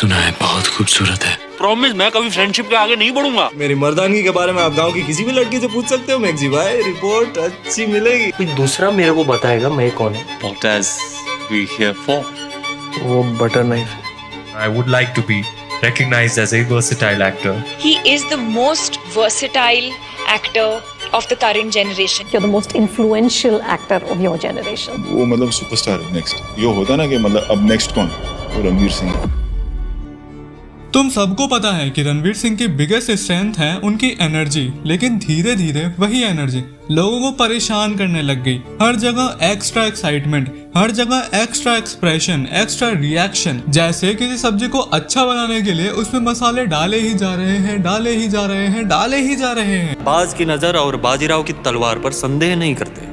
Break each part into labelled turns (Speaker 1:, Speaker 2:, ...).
Speaker 1: सुना है बहुत खूबसूरत है।
Speaker 2: प्रॉमिस मैं कभी फ्रेंडशिप के आगे नहीं बढ़ूंगा।
Speaker 3: मेरी मर्दानगी के बारे में आप गांव की किसी भी लड़की से पूछ सकते हो मैगजी भाई, रिपोर्ट अच्छी मिलेगी।
Speaker 4: कोई दूसरा मेरे को बताएगा मैं कौन है।
Speaker 2: What as we here for?
Speaker 4: वो butter knife.
Speaker 5: I would like to be recognized as a versatile actor.
Speaker 6: He is the most versatile actor of the current generation.
Speaker 7: You're the most influential actor of your generation.
Speaker 8: वो मतलब superstar है next. ये होता ना कि मतलब अब next कौन, वो रणवीर सिंह।
Speaker 9: तुम सबको पता है कि रणवीर सिंह की बिगेस्ट स्ट्रेंथ है उनकी एनर्जी, लेकिन धीरे धीरे वही एनर्जी लोगों को परेशान करने लग गई। हर जगह एक्स्ट्रा एक्साइटमेंट, हर जगह एक्स्ट्रा एक्सप्रेशन, एक्स्ट्रा रिएक्शन। जैसे किसी सब्जी को अच्छा बनाने के लिए उसमें मसाले डाले ही जा रहे हैं, डाले ही जा रहे हैं, डाले ही जा रहे हैं।
Speaker 4: बाज की नजर और बाजीराव की तलवार पर संदेह नहीं करते,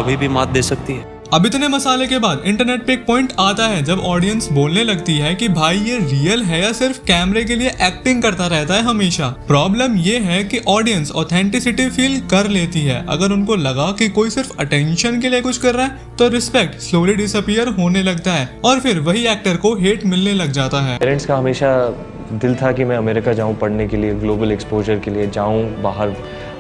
Speaker 4: कभी भी मात दे सकती है।
Speaker 9: अब इतने मसाले के बाद इंटरनेट पे एक पॉइंट आता है जब ऑडियंस बोलने लगती है कि भाई ये रियल है या सिर्फ कैमरे के लिए एक्टिंग करता रहता है हमेशा। प्रॉब्लम ये है कि ऑडियंस ऑथेंटिसिटी फील कर लेती है। अगर उनको लगा कि कोई सिर्फ अटेंशन के लिए कुछ कर रहा है तो रिस्पेक्ट स्लोली डिसअपीयर होने लगता है और फिर वही एक्टर को हेट मिलने लग जाता है।
Speaker 4: पेरेंट्स का हमेशा दिल था कि मैं अमेरिका जाऊं पढ़ने के लिए, ग्लोबल एक्सपोजर के लिए जाऊं, बाहर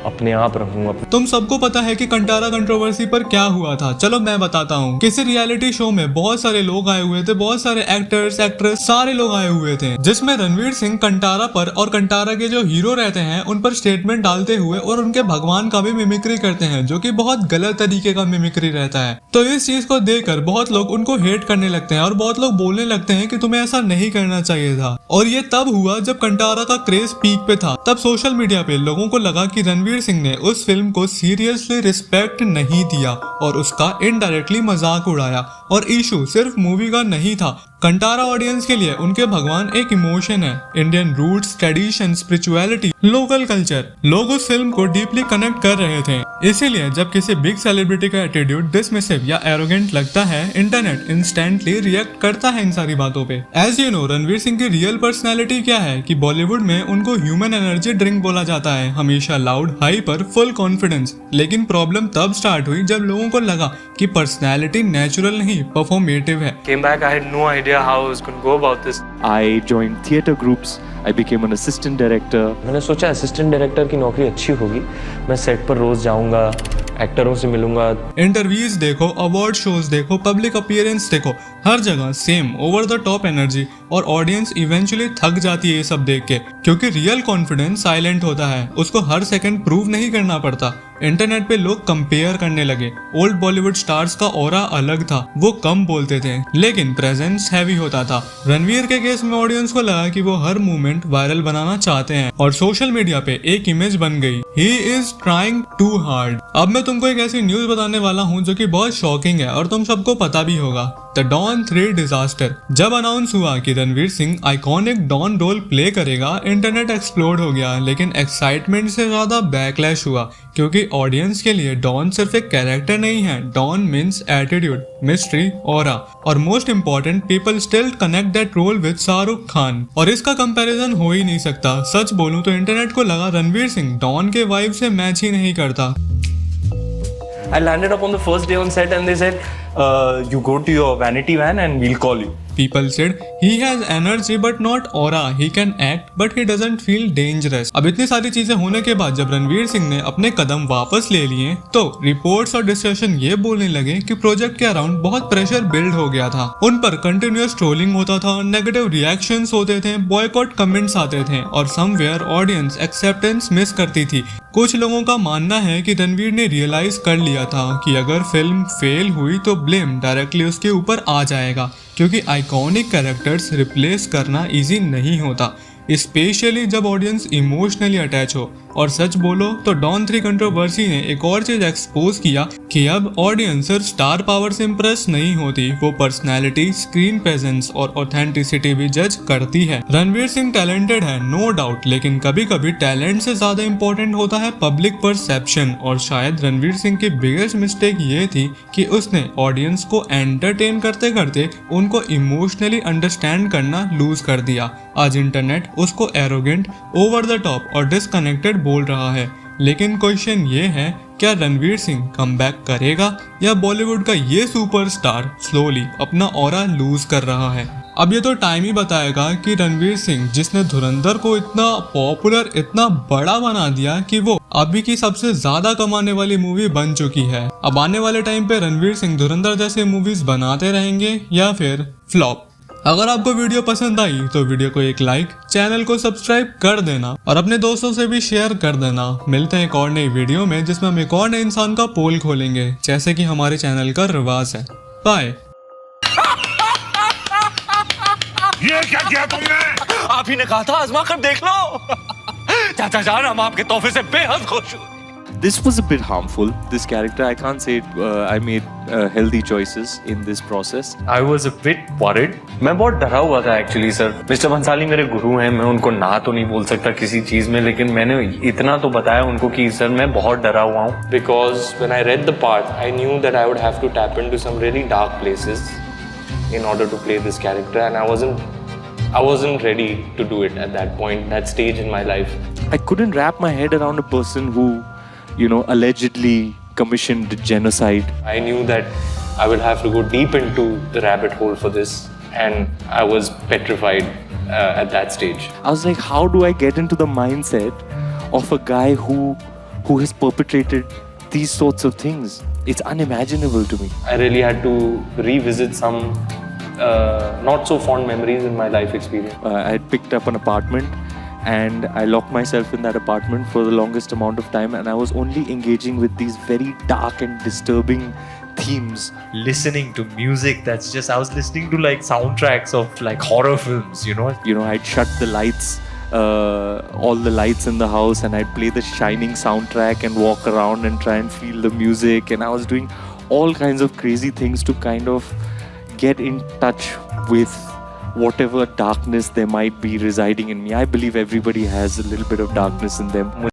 Speaker 4: अपने आप रहूं।
Speaker 9: तुम सबको पता है कि कंटारा कंट्रोवर्सी पर क्या हुआ था। चलो मैं बताता हूँ। किसी रियलिटी शो में बहुत सारे लोग आए हुए थे, बहुत सारे एक्टर्स एक्ट्रेस सारे लोग आए हुए थे, जिसमें रणवीर सिंह कंटारा पर और कंटारा के जो हीरो रहते हैं उन पर स्टेटमेंट डालते हुए और उनके भगवान का भी मिमिक्री करते हैं, जो कि बहुत गलत तरीके का मिमिक्री रहता है। तो इस चीज को देखकर बहुत लोग उनको हेट करने लगते हैं और बहुत लोग बोलने लगते हैं कि तुम्हें ऐसा नहीं करना चाहिए था। और ये तब हुआ जब कंटारा का क्रेज पीक पे था। तब सोशल मीडिया पे लोगों को लगा कि रणवीर सिंह ने उस फिल्म को सीरियसली रिस्पेक्ट नहीं दिया और उसका इनडायरेक्टली मजाक उड़ाया। और इशू सिर्फ मूवी का नहीं था, कंटारा ऑडियंस के लिए उनके भगवान एक इमोशन है, Indian roots, tradition, spirituality, local culture. लोग उस फिल्म को डीपली कनेक्ट कर रहे थे। इसीलिए जब किसी बिग सेलिब्रिटी का एटीट्यूड डिसमिसिव या एरोगेंट लगता है, इंटरनेट इंस्टेंटली रिएक्ट करता है इन सारी बातों पे। As you know, Ranveer Singh की रियल पर्सनैलिटी क्या है कि बॉलीवुड में उनको ह्यूमन एनर्जी ड्रिंक बोला जाता है, हमेशा लाउड, हाइपर, फुल कॉन्फिडेंस। लेकिन प्रॉब्लम तब स्टार्ट हुई जब लोगों को लगा कि पर्सनैलिटी नेचुरल नहीं, परफॉर्मेटिव है।
Speaker 4: Came back, I had no idea how I was going to go about this.
Speaker 10: I joined theatre groups. I became an assistant director.
Speaker 4: मैंने सोचा असिस्टेंट डायरेक्टर की नौकरी अच्छी होगी, मैं सेट पर रोज जाऊंगा, एक्टरों से मिलूंगा।
Speaker 9: इंटरव्यूज देखो, अवार्ड शोज देखो, पब्लिक अपीयरेंस देखो, हर जगह same over the top energy. और ऑडियंस इवेंचुअली थक जाती है ये सब देख के, क्योंकि रियल कॉन्फिडेंस साइलेंट होता है, उसको हर सेकंड प्रूव नहीं करना पड़ता। इंटरनेट पे लोग कंपेयर करने लगे। ओल्ड बॉलीवुड स्टार्स का ऑरा अलग था, वो कम बोलते थे लेकिन प्रेजेंस हैवी होता था। रणवीर के केस में ऑडियंस को लगा कि वो हर मूवमेंट वायरल बनाना चाहते हैं और सोशल मीडिया पे एक इमेज बन गई, he is trying too hard. अब मैं तुमको एक ऐसी न्यूज बताने वाला हूँ जो कि बहुत शॉकिंग है और तुम सबको पता भी होगा। द डॉन 3 डिजास्टर जब अनाउंस हुआ कि Ranveer Singh iconic Don role play करेगा, इंटरनेट एक्सप्लोड हो गया। लेकिन एक्साइटमेंट से ज्यादा बैकलैश हुआ, क्योंकि ऑडियंस के लिए डॉन सिर्फ एक कैरेक्टर नहीं है, Don means attitude, mystery, aura, और most important, people still connect that role with Shahrukh Khan. और इसका कंपैरिजन हो ही नहीं सकता। सच बोलूं तो इंटरनेट को लगा रणवीर सिंह डॉन के वाइब से मैच ही नहीं करता।
Speaker 4: I landed up on the first day on set and they said, you go to your vanity van and we'll call you.
Speaker 9: People said he has energy but not aura. He can act but he doesn't feel dangerous. अब इतनी सारी चीजें होने के बाद जब रणवीर सिंह ने अपने कदम वापस ले लिए तो रिपोर्ट्स और डिस्कशन ये बोलने लगे कि प्रोजेक्ट के अराउंड बहुत प्रेशर बिल्ड हो गया था। उन पर कंटिन्यूअस ट्रोलिंग होता था, नेगेटिव रिएक्शंस होते थे, बॉयकॉट कमेंट्स आते थे और समवेयर ऑडियंस एक्सेप्टेंस मिस करती थी। कुछ लोगों का मानना है कि रणवीर ने रियलाइज कर लिया था कि अगर फिल्म फेल हुई तो ब्लेम डायरेक्टली उसके ऊपर आ जाएगा, क्योंकि आइकॉनिक कैरेक्टर्स रिप्लेस करना इजी नहीं होता, स्पेशली जब ऑडियंस इमोशनली अटैच हो। और सच बोलो तो डॉन 3 कंट्रोवर्सी ने एक और चीज एक्सपोज किया कि अब ऑडियंस सिर्फ स्टार पावर से इम्प्रेस नहीं होती, वो पर्सनैलिटी, स्क्रीन प्रेजेंस और ऑथेंटिसिटी भी जज करती है। रणवीर सिंह टैलेंटेड है, नो डाउट, लेकिन कभी कभी टैलेंट से ज्यादा इम्पोर्टेंट होता है पब्लिक परसेप्शन। और शायद रणवीर सिंह की बिगेस्ट मिस्टेक ये थी कि उसने ऑडियंस को एंटरटेन करते करते उनको इमोशनली अंडरस्टैंड करना लूज कर दिया। आज इंटरनेट उसको एरोगेंट, ओवर द टॉप और डिसकनेक्टेड बोल रहा है, लेकिन क्वेश्चन ये है क्या रणवीर सिंह कमबैक करेगा या बॉलीवुड का ये सुपरस्टार स्लोली अपना ऑरा लूज कर रहा है? अब ये तो टाइम ही बताएगा कि रणवीर सिंह, जिसने धुरंधर को इतना पॉपुलर, इतना बड़ा बना दिया कि वो अभी की सबसे ज्यादा कमाने वाली मूवी बन चुकी है, अब आने वाले टाइम पे रणवीर सिंह धुरंधर जैसे मूवीज बनाते रहेंगे या फिर फ्लॉप? अगर आपको वीडियो पसंद आई तो वीडियो को एक लाइक, चैनल को सब्सक्राइब कर देना और अपने दोस्तों से भी शेयर कर देना। मिलते हैं एक और नई वीडियो में जिसमें हम एक और नए इंसान का पोल खोलेंगे, जैसे कि हमारे चैनल का रिवाज है। बाय।
Speaker 2: ये क्या किया तुमने?
Speaker 4: आप ही ने कहा था आजमा कर देख लो। चाचा जान, हम आपके तोहफे से बेहद खुश हूँ।
Speaker 10: This was a bit harmful. This character, I can't say I made healthy choices in this process.
Speaker 5: I was a bit worried.
Speaker 4: मैं बहुत डरा हुआ था एक्चुअली सर। मिस्टर भंसाली मेरे गुरु हैं, मैं उनको ना तो नहीं बोल सकता किसी चीज में, लेकिन मैंने इतना तो बताया उनको कि सर मैं बहुत डरा हुआ हूँ। Because when I read the part, I knew that I would have to tap into some really dark places in order to play this character, and I wasn't ready to do it at that point, that stage in my life.
Speaker 10: I couldn't wrap my head around a person who, you know, allegedly commissioned genocide.
Speaker 4: I knew that I would have to go deep into the rabbit hole for this, and I was petrified at that stage.
Speaker 10: I was like, how do I get into the mindset of a guy who has perpetrated these sorts of things? It's unimaginable to me.
Speaker 4: I really had to revisit some not so fond memories in my life experience.
Speaker 10: I had picked up an apartment and I locked myself in that apartment for the longest amount of time, and I was only engaging with these very dark and disturbing themes.
Speaker 5: Listening to music that's just, I was listening to like soundtracks of like horror films, you know.
Speaker 10: I'd shut the lights, all the lights in the house, and I'd play the Shining soundtrack and walk around and try and feel the music, and I was doing all kinds of crazy things to kind of get in touch with whatever darkness there might be residing in me. I believe everybody has a little bit of darkness in them.